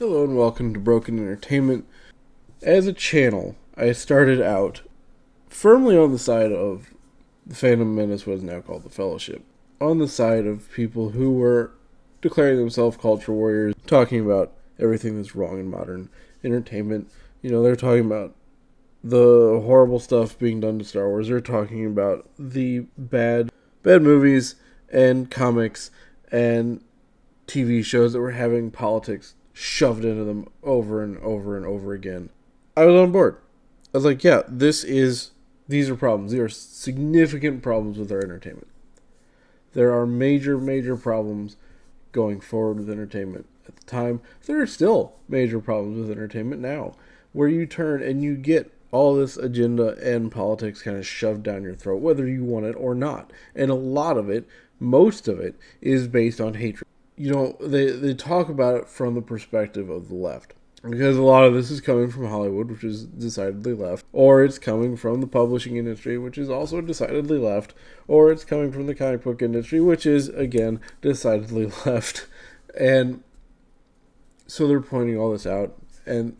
Hello and welcome to Broken Entertainment. As a channel, I started out firmly on the side of the Phantom Menace, what is now called the Fellowship. On the side of people who were declaring themselves culture warriors, talking about everything that's wrong in modern entertainment. You know, they're talking about the horrible stuff being done to Star Wars. They're talking about the bad movies and comics and TV shows that were having politics shoved into them over and over and over again. I was on board. I was like, yeah, these are problems. These are significant problems with our entertainment. There are major, major problems going forward with entertainment. At the time, there are still major problems with entertainment now, where you turn and you get all this agenda and politics kind of shoved down your throat, whether you want it or not. And a lot of it, most of it, is based on hatred. You know, they talk about it from the perspective of the left. Because a lot of this is coming from Hollywood, which is decidedly left. Or it's coming from the publishing industry, which is also decidedly left. Or it's coming from the comic book industry, which is, again, decidedly left. And so they're pointing all this out. And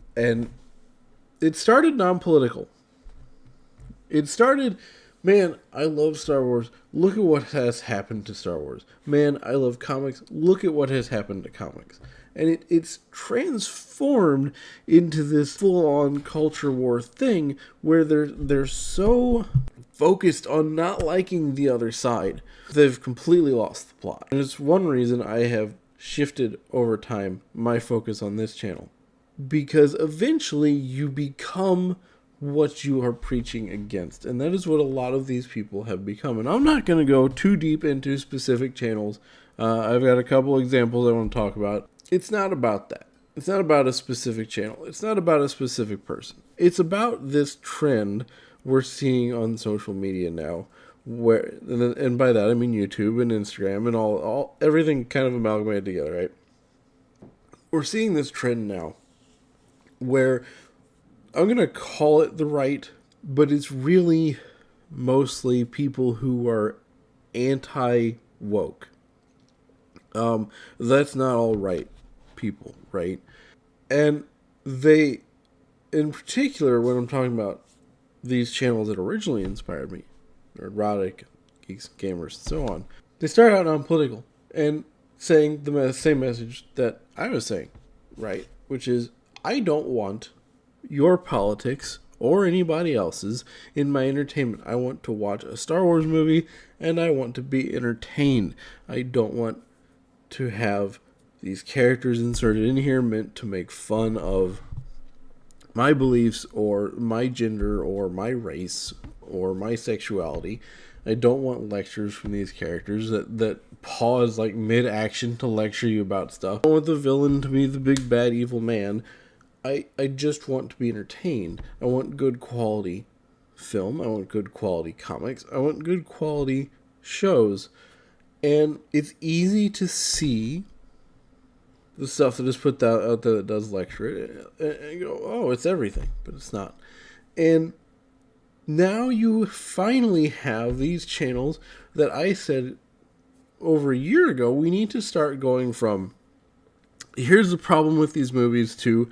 it started non-political. It started, man, I love Star Wars. Look at what has happened to Star Wars. Man, I love comics. Look at what has happened to comics. And it's transformed into this full-on culture war thing where they're so focused on not liking the other side. They've completely lost the plot. And it's one reason I have shifted over time my focus on this channel. Because eventually you become what you are preaching against. And that is what a lot of these people have become. And I'm not going to go too deep into specific channels. I've got a couple examples I want to talk about. It's not about that. It's not about a specific channel. It's not about a specific person. It's about this trend we're seeing on social media now, where, and by that I mean YouTube and Instagram and all everything kind of amalgamated together, right? We're seeing this trend now where I'm going to call it the right, but it's really mostly people who are anti-woke. That's not all right people, right? And they, in particular, when I'm talking about these channels that originally inspired me, erotic, geeks, gamers, and so on, they start out non-political and saying the same message that I was saying, right? Which is, I don't want your politics or anybody else's in my entertainment. I want to watch a Star Wars movie and I want to be entertained. I don't want to have these characters inserted in here meant to make fun of my beliefs or my gender or my race or my sexuality. I don't want lectures from these characters that pause like mid-action to lecture you about stuff. I don't want the villain to be the big bad evil man. I just want to be entertained. I want good quality film. I want good quality comics. I want good quality shows. And it's easy to see the stuff that is put out there that does lecture it and go, oh, it's everything. But it's not. And now you finally have these channels that I said over a year ago, we need to start going from, here's the problem with these movies, to,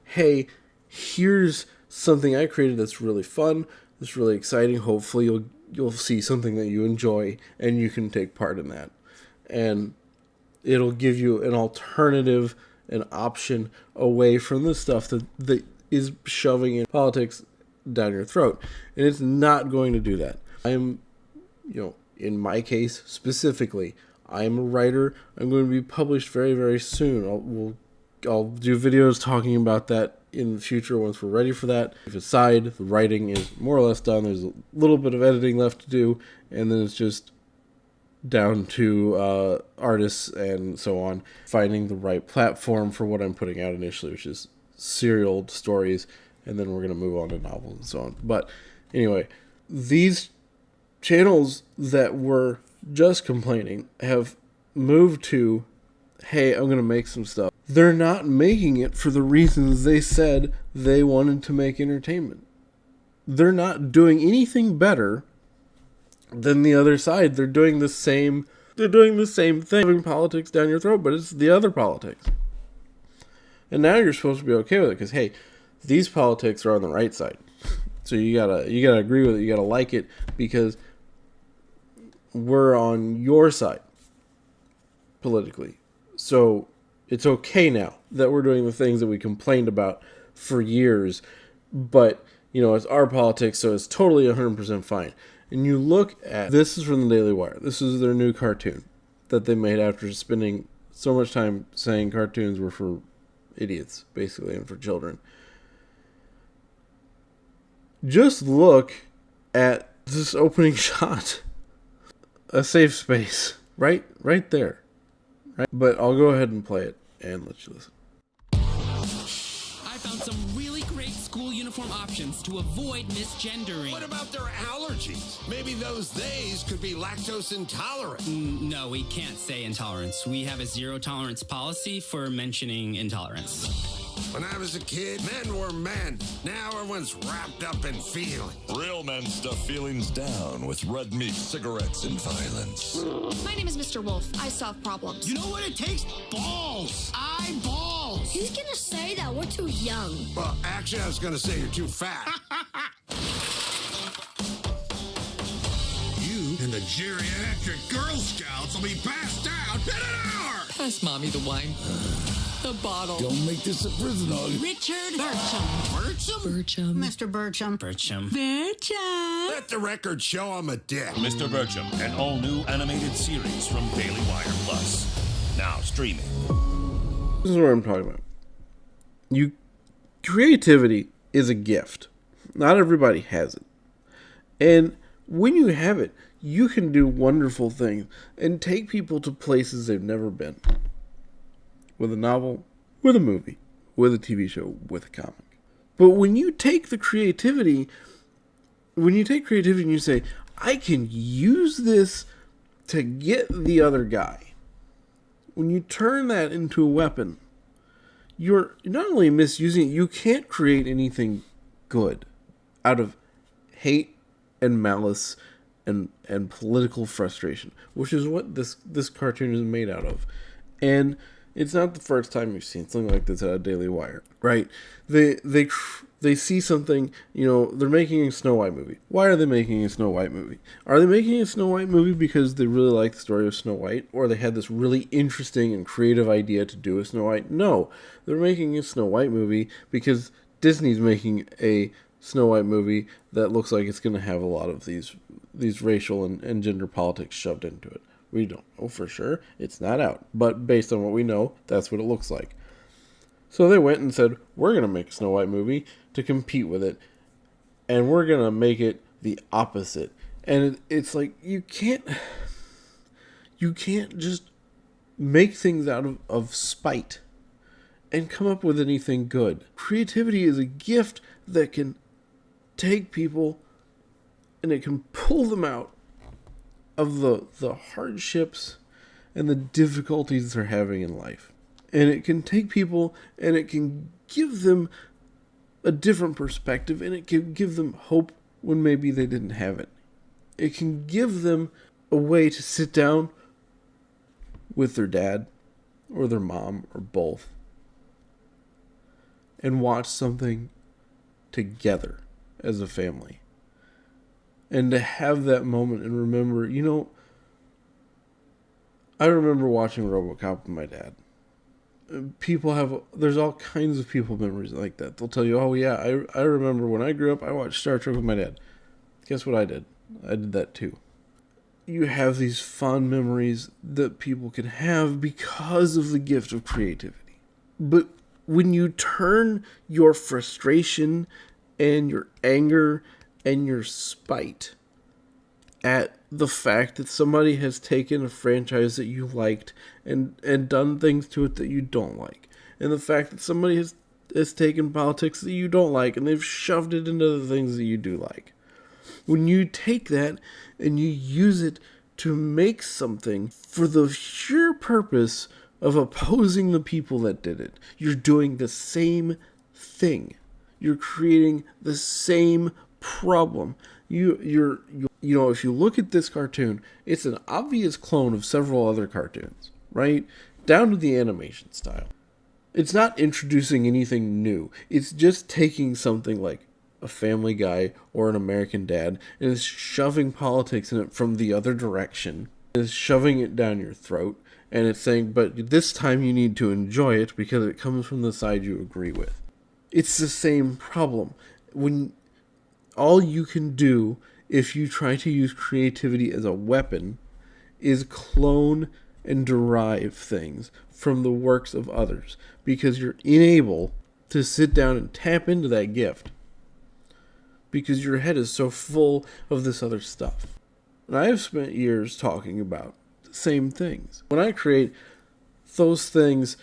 hey, here's something I created that's really fun, that's really exciting. Hopefully you'll see something that you enjoy and you can take part in that. And it'll give you an alternative, an option away from the stuff that is shoving in politics down your throat. And it's not going to do that. I'm, in my case specifically, I'm a writer. I'm going to be published very, very soon. I'll do videos talking about that in the future once we're ready for that. Aside, the writing is more or less done. There's a little bit of editing left to do, and then it's just down to artists and so on finding the right platform for what I'm putting out initially, which is serial stories, and then we're going to move on to novels and so on. But anyway, these channels that were just complaining have moved to, hey, I'm going to make some stuff. They're not making it for the reasons they said they wanted to make entertainment. They're not doing anything better than the other side. They're doing the same thing, having politics down your throat, but it's the other politics. And now you're supposed to be okay with it because, hey, these politics are on the right side. So you gotta agree with it. You gotta like it because we're on your side politically. So it's okay now that we're doing the things that we complained about for years. But, it's our politics, so it's totally 100% fine. And you look at, this is from the Daily Wire. This is their new cartoon that they made after spending so much time saying cartoons were for idiots, basically, and for children. Just look at this opening shot. A safe space. Right there. Right? But I'll go ahead and play it and let you listen. I found some really great school uniform options to avoid misgendering. What about their allergies? Maybe those theys could be lactose intolerant. No, we can't say intolerance. We have a zero tolerance policy for mentioning intolerance. When I was a kid, men were men. Now everyone's wrapped up in feelings. Real men stuff feelings down with red meat, cigarettes, and violence. My name is Mr. Wolf. I solve problems. You know what it takes? Balls. Eyeballs. He's gonna say that we're too young. Well, actually, I was gonna say you're too fat. You and the geriatric Girl Scouts will be passed out in an hour. Pass Mommy the wine. The bottle. Don't make this a prison hug. Richard Bertram. Bertram? Mr. Bertram. Bertram. Let the record show I'm a dick. Mr. Bertram, an all-new animated series from Daily Wire Plus. Now streaming. This is what I'm talking about. Creativity is a gift. Not everybody has it. And when you have it, you can do wonderful things and take people to places they've never been. With a novel, with a movie, with a TV show, with a comic. But when you take creativity and you say, I can use this to get the other guy, when you turn that into a weapon, you're not only misusing it, you can't create anything good out of hate and malice and political frustration, which is what this cartoon is made out of. And it's not the first time you've seen something like this at a Daily Wire, right? They see something, they're making a Snow White movie. Why are they making a Snow White movie? Are they making a Snow White movie because they really like the story of Snow White? Or they had this really interesting and creative idea to do a Snow White? No, they're making a Snow White movie because Disney's making a Snow White movie that looks like it's going to have a lot of these racial and gender politics shoved into it. We don't know for sure. It's not out. But based on what we know, that's what it looks like. So they went and said, we're going to make a Snow White movie to compete with it. And we're going to make it the opposite. And it's like, you can't just make things out of spite and come up with anything good. Creativity is a gift that can take people and it can pull them out of the hardships and the difficulties they're having in life. And it can take people and it can give them a different perspective and it can give them hope when maybe they didn't have it. It can give them a way to sit down with their dad or their mom or both and watch something together as a family. And to have that moment and remember, I remember watching RoboCop with my dad. There's all kinds of people memories like that. They'll tell you, oh yeah, I remember when I grew up, I watched Star Trek with my dad. Guess what I did? I did that too. You have these fond memories that people can have because of the gift of creativity. But when you turn your frustration and your anger and your spite at the fact that somebody has taken a franchise that you liked and done things to it that you don't like, and the fact that somebody has taken politics that you don't like and they've shoved it into the things that you do like. When you take that and you use it to make something for the sheer purpose of opposing the people that did it, you're doing the same thing. You're creating the same problem. If you look at this cartoon, it's an obvious clone of several other cartoons, right? Down to the animation style. It's not introducing anything new. It's just taking something like a Family Guy or an American Dad and it's shoving politics in it from the other direction. It's shoving it down your throat. And it's saying, but this time you need to enjoy it because it comes from the side you agree with. It's the same problem. When all you can do if you try to use creativity as a weapon is clone and derive things from the works of others because you're unable to sit down and tap into that gift because your head is so full of this other stuff. And I have spent years talking about the same things. When I create, those things,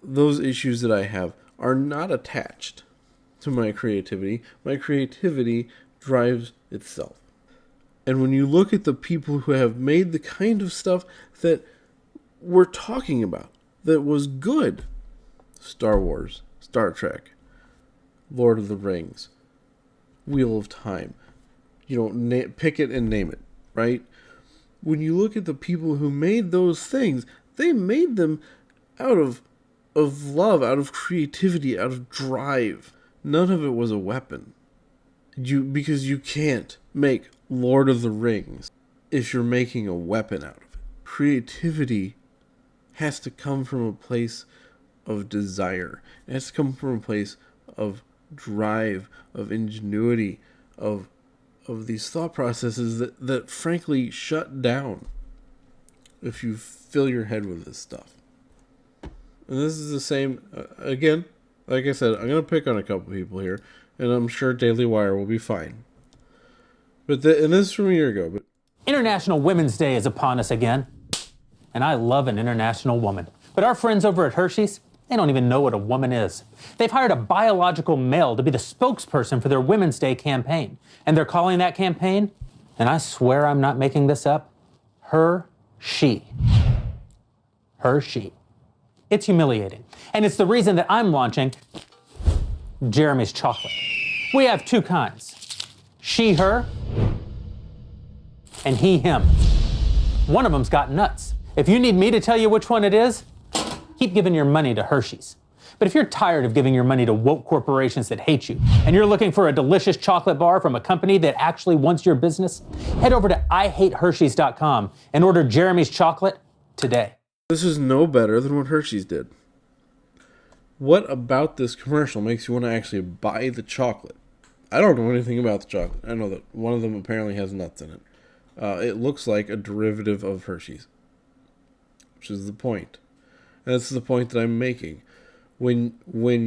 those issues that I have are not attached to my creativity. My creativity drives itself. And when you look at the people who have made the kind of stuff that we're talking about, that was good, Star Wars, Star Trek, Lord of the Rings, Wheel of Time, pick it and name it, right? When you look at the people who made those things, they made them out of love, out of creativity, out of drive. None of it was a weapon. Because you can't make Lord of the Rings if you're making a weapon out of it. Creativity has to come from a place of desire. It has to come from a place of drive, of ingenuity, of these thought processes that frankly shut down if you fill your head with this stuff. And this is the same, again, like I said, I'm going to pick on a couple people here, and I'm sure Daily Wire will be fine. And this is from a year ago. But International Women's Day is upon us again, and I love an international woman. But our friends over at Hershey's, they don't even know what a woman is. They've hired a biological male to be the spokesperson for their Women's Day campaign. And they're calling that campaign, and I swear I'm not making this up, Her-She. Her-She. It's humiliating. And it's the reason that I'm launching Jeremy's Chocolate. We have two kinds. She, her, and he, him. One of them's got nuts. If you need me to tell you which one it is, keep giving your money to Hershey's. But if you're tired of giving your money to woke corporations that hate you, and you're looking for a delicious chocolate bar from a company that actually wants your business, head over to IHateHershey's.com and order Jeremy's Chocolate today. This is no better than what Hershey's did. What about this commercial makes you want to actually buy the chocolate? I don't know anything about the chocolate. I know that one of them apparently has nuts in it. It looks like a derivative of Hershey's, which is the point. And that's the point that I'm making. When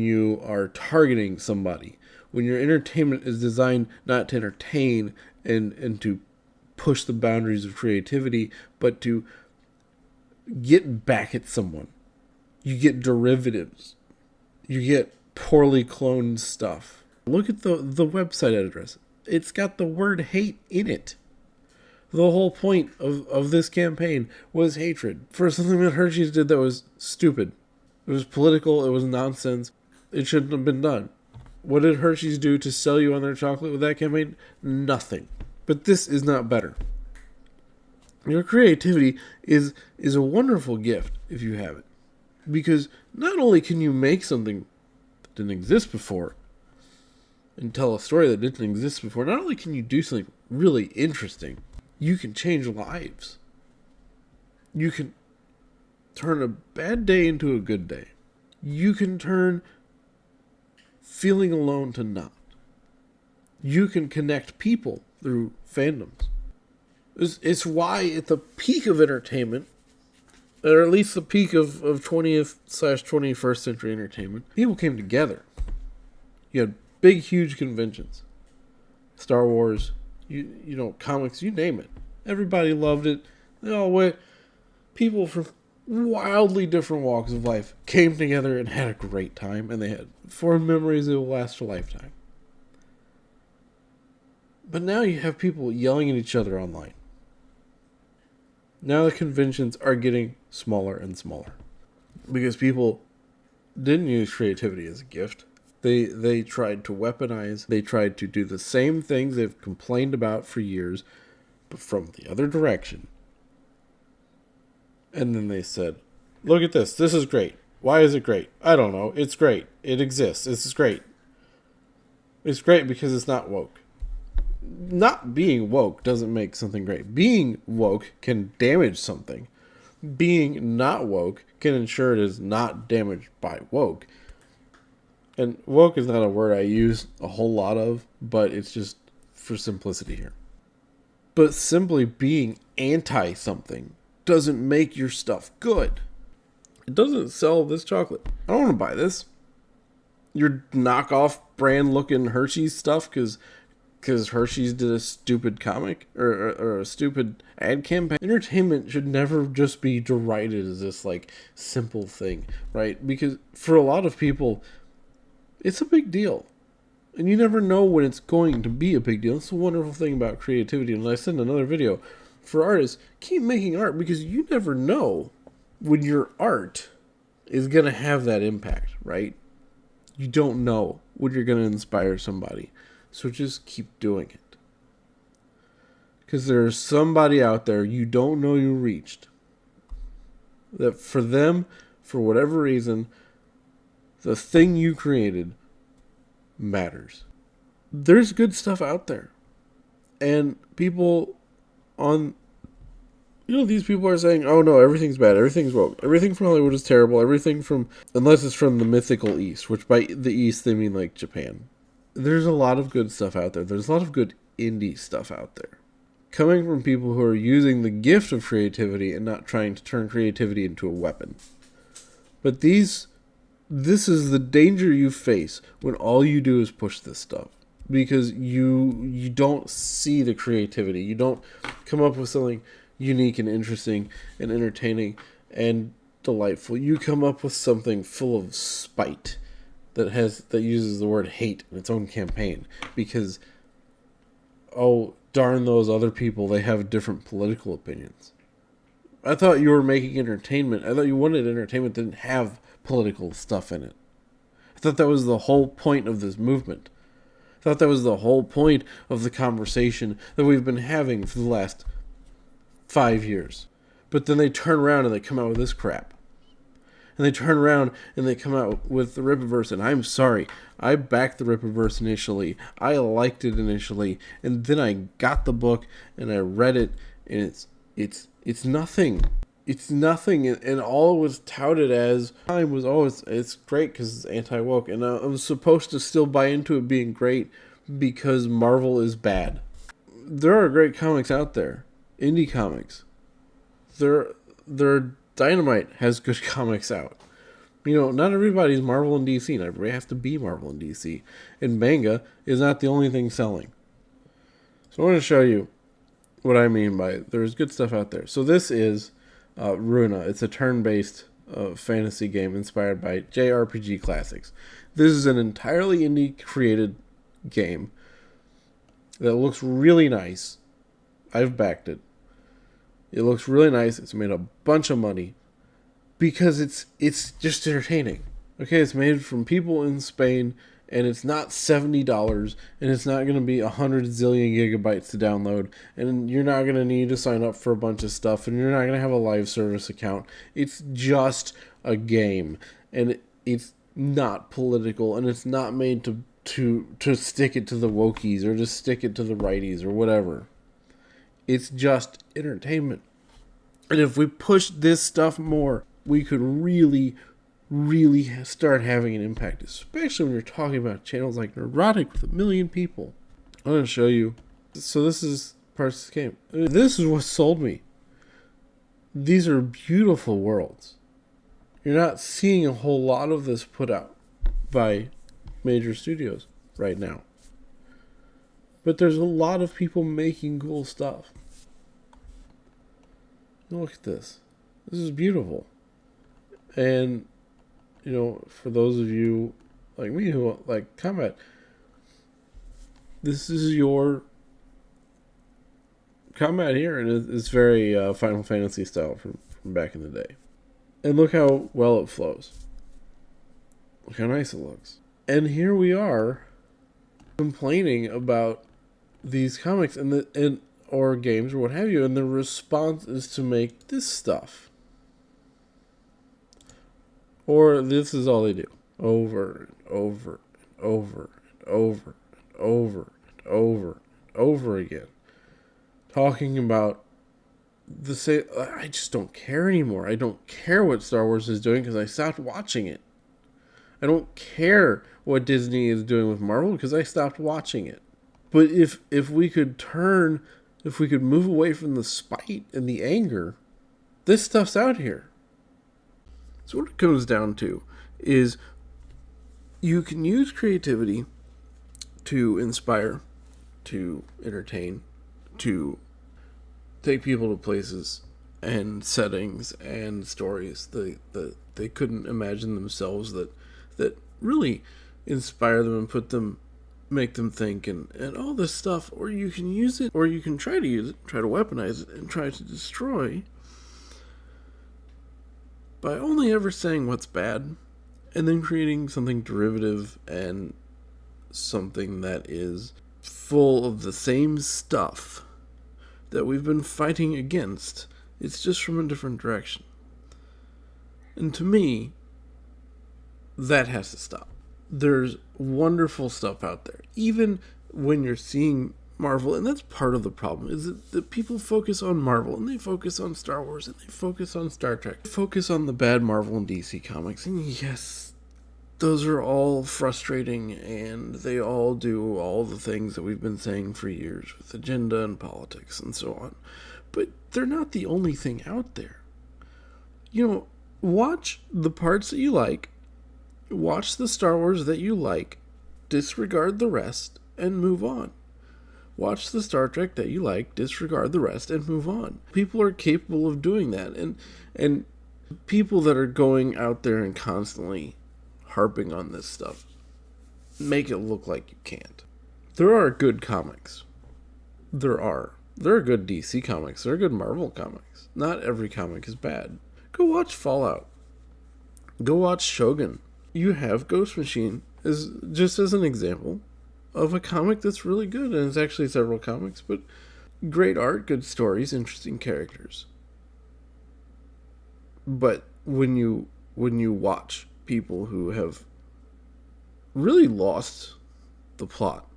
you are targeting somebody, when your entertainment is designed not to entertain and to push the boundaries of creativity, but to get back at someone, you get derivatives. You get poorly cloned stuff. Look at the website address. It's got the word hate in it. The whole point of this campaign was hatred for something that Hershey's did that was stupid. It was political. It was nonsense. It shouldn't have been done. What did Hershey's do to sell you on their chocolate with that campaign? Nothing. But this is not better. Your creativity is a wonderful gift if you have it. Because not only can you make something that didn't exist before and tell a story that didn't exist before, not only can you do something really interesting, you can change lives. You can turn a bad day into a good day. You can turn feeling alone to not. You can connect people through fandoms. It's why at the peak of entertainment, or at least the peak of 20th/21st century entertainment, people came together. You had big, huge conventions. Star Wars, comics, you name it. Everybody loved it. They all went. People from wildly different walks of life came together and had a great time, and they had fond memories that will last a lifetime. But now you have people yelling at each other online. Now the conventions are getting smaller and smaller because people didn't use creativity as a gift. They tried to weaponize. They tried to do the same things they've complained about for years, but from the other direction. And then they said, look at this. This is great. Why is it great? I don't know. It's great. It exists. It's great. It's great because it's not woke. Not being woke doesn't make something great. Being woke can damage something. Being not woke can ensure it is not damaged by woke. And woke is not a word I use a whole lot of, but it's just for simplicity here. But simply being anti something doesn't make your stuff good. It doesn't sell this chocolate. I don't want to buy this. Your knockoff brand looking Hershey's stuff because Hershey's did a stupid comic or a stupid ad campaign. Entertainment should never just be derided as this like simple thing, right? Because for a lot of people, it's a big deal. And you never know when it's going to be a big deal. That's the wonderful thing about creativity. And I said in another video, for artists, keep making art because you never know when your art is going to have that impact, right? You don't know when you're going to inspire somebody. So just keep doing it. Because there's somebody out there you don't know you reached. That for them, for whatever reason, the thing you created matters. There's good stuff out there. And people on... these people are saying, oh no, everything's bad, everything's woke. Everything from Hollywood is terrible. Everything from... Unless it's from the mythical East, which by the East they mean like Japan. There's a lot of good stuff out there. There's a lot of good indie stuff out there. Coming from people who are using the gift of creativity and not trying to turn creativity into a weapon. But this is the danger you face when all you do is push this stuff. Because you don't see the creativity. You don't come up with something unique and interesting and entertaining and delightful. You come up with something full of spite that uses the word hate in its own campaign because, oh, darn those other people, they have different political opinions. I thought you were making entertainment. I thought you wanted entertainment that didn't have political stuff in it. I thought that was the whole point of this movement. I thought that was the whole point of the conversation that we've been having for the last 5 years. But then they turn around and they come out with this crap. And they turn around and they come out with the Rippaverse, and I'm sorry. I backed the Rippaverse initially. I liked it initially, and then I got the book and I read it, and it's nothing. It's nothing, and all it was touted as time was, oh, it's great because it's anti-woke, and I was supposed to still buy into it being great because Marvel is bad. There are great comics out there, indie comics. They're Dynamite has good comics out. Not everybody's Marvel and DC. Not everybody has to be Marvel and DC. And manga is not the only thing selling. So I want to show you what I mean by there's good stuff out there. So this is Runa. It's a turn-based fantasy game inspired by JRPG classics. This is an entirely indie-created game that looks really nice. I've backed it. It looks really nice. It's made a bunch of money because it's just entertaining. Okay, it's made from people in Spain, and it's not $70, and it's not going to be 100 zillion gigabytes to download, and you're not going to need to sign up for a bunch of stuff, and you're not going to have a live service account. It's just a game, and it's not political, and it's not made to stick it to the wokies or to stick it to the righties or whatever. It's just entertainment. And if we push this stuff more, we could really, really start having an impact, especially when you're talking about channels like Neurotic with 1 million people. I'm going to show you. So this is parts of the game. This is what sold me. These are beautiful worlds. You're not seeing a whole lot of this put out by major studios right now. But there's a lot of people making cool stuff. Look at this. This is beautiful. And, for those of you like me who like combat, this is your combat here, and it's very Final Fantasy style from back in the day. And look how well it flows. Look how nice it looks. And here we are complaining about these comics or games or what have you, and the response is to make this stuff. Or this is all they do. Over and over and over and over and over and over and over again. Talking about I just don't care anymore. I don't care what Star Wars is doing because I stopped watching it. I don't care what Disney is doing with Marvel because I stopped watching it. But if we could move away from the spite and the anger, this stuff's out here. So what it comes down to is you can use creativity to inspire, to entertain, to take people to places and settings and stories that they couldn't imagine themselves, that really inspire them and make them think and all this stuff. Or you can use it, or you can try to use it, try to weaponize it, and try to destroy by only ever saying what's bad and then creating something derivative and something that is full of the same stuff that we've been fighting against. It's just from a different direction. And to me, that has to stop. There's wonderful stuff out there. Even when you're seeing Marvel, and that's part of the problem, is that people focus on Marvel, and they focus on Star Wars, and they focus on Star Trek. They focus on the bad Marvel and DC comics, and yes, those are all frustrating, and they all do all the things that we've been saying for years with agenda and politics and so on. But they're not the only thing out there. Watch the parts that you like, watch the Star Wars that you like, disregard the rest, and move on. Watch the Star Trek that you like, disregard the rest, and move on. People are capable of doing that, and people that are going out there and constantly harping on this stuff make it look like you can't. There are good comics. There are good DC comics. There are good Marvel comics. Not every comic is bad. Go watch Fallout. Go watch Shogun. You have Ghost Machine just as an example of a comic that's really good, and it's actually several comics, but great art, good stories, interesting characters. But when you watch people who have really lost the plot,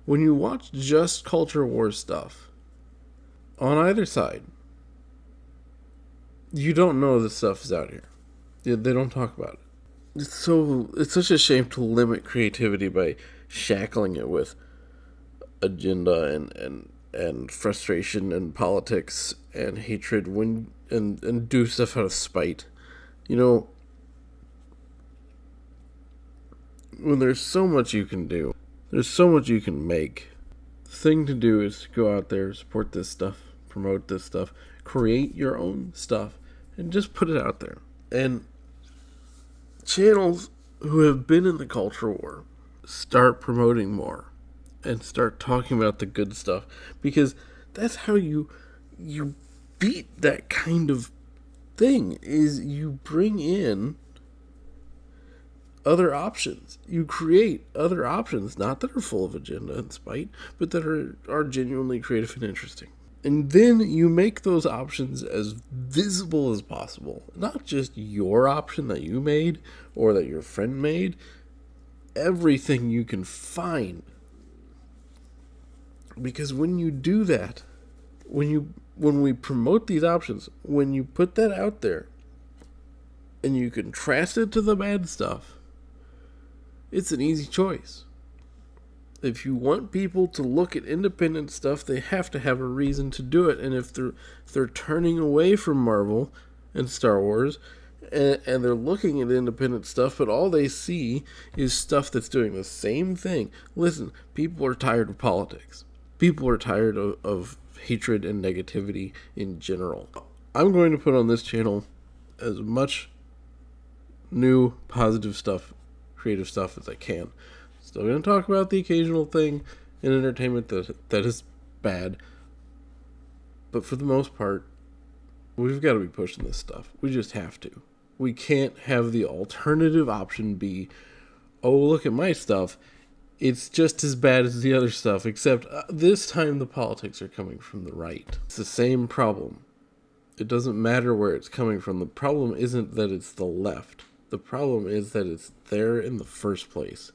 when you watch just culture war stuff on either side, you don't know this stuff is out here. They don't talk about it. It's such a shame to limit creativity by shackling it with agenda and frustration and politics and hatred and do stuff out of spite. When there's so much you can do, there's so much you can make. The thing to do is to go out there, support this stuff, promote this stuff, create your own stuff, and just put it out there. And channels who have been in the culture war start promoting more and start talking about the good stuff, because that's how you beat that kind of thing, is you bring in other options. You create other options, not that are full of agenda and spite, but that are genuinely creative and interesting. And then you make those options as visible as possible. Not just your option that you made or that your friend made. Everything you can find. Because when you do that, when we promote these options, when you put that out there and you contrast it to the bad stuff, it's an easy choice. If you want people to look at independent stuff, they have to have a reason to do it. And if they're turning away from Marvel and Star Wars, and they're looking at independent stuff, but all they see is stuff that's doing the same thing. Listen, people are tired of politics. People are tired of hatred and negativity in general. I'm going to put on this channel as much new, positive stuff, creative stuff as I can. Still going to talk about the occasional thing in entertainment that is bad. But for the most part, we've got to be pushing this stuff. We just have to. We can't have the alternative option be, oh, look at my stuff. It's just as bad as the other stuff, except this time the politics are coming from the right. It's the same problem. It doesn't matter where it's coming from. The problem isn't that it's the left. The problem is that it's there in the first place.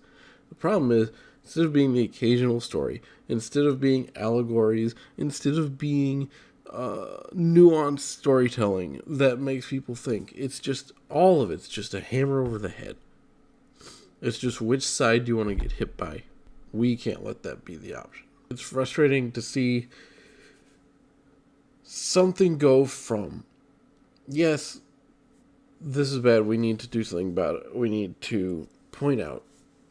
The problem is, instead of being the occasional story, instead of being allegories, instead of being nuanced storytelling that makes people think, it's just, all of it's just a hammer over the head. It's just, which side do you want to get hit by? We can't let that be the option. It's frustrating to see something go from, yes, this is bad, we need to do something about it, we need to point out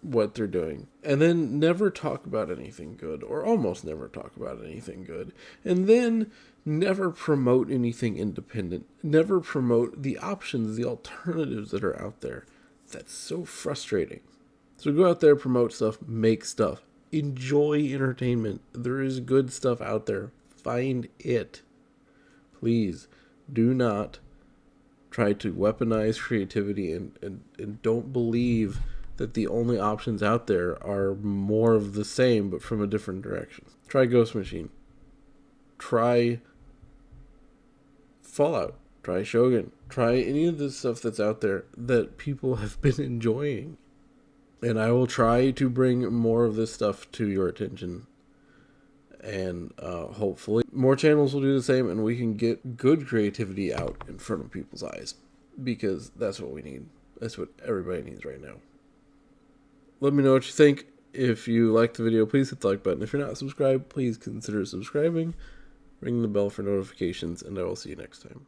what they're doing, and then never talk about anything good, or almost never talk about anything good, and then never promote anything independent, never promote the options, the alternatives that are out there. That's so frustrating. So go out there, promote stuff, make stuff, enjoy entertainment. There is good stuff out there. Find it. Please do not try to weaponize creativity and don't believe that the only options out there are more of the same but from a different direction. Try Ghost Machine. Try Fallout. Try Shogun. Try any of the stuff that's out there that people have been enjoying. And I will try to bring more of this stuff to your attention. And hopefully more channels will do the same, and we can get good creativity out in front of people's eyes, because that's what we need. That's what everybody needs right now. Let me know what you think. If you liked the video, please hit the like button. If you're not subscribed, please consider subscribing. Ring the bell for notifications, and I will see you next time.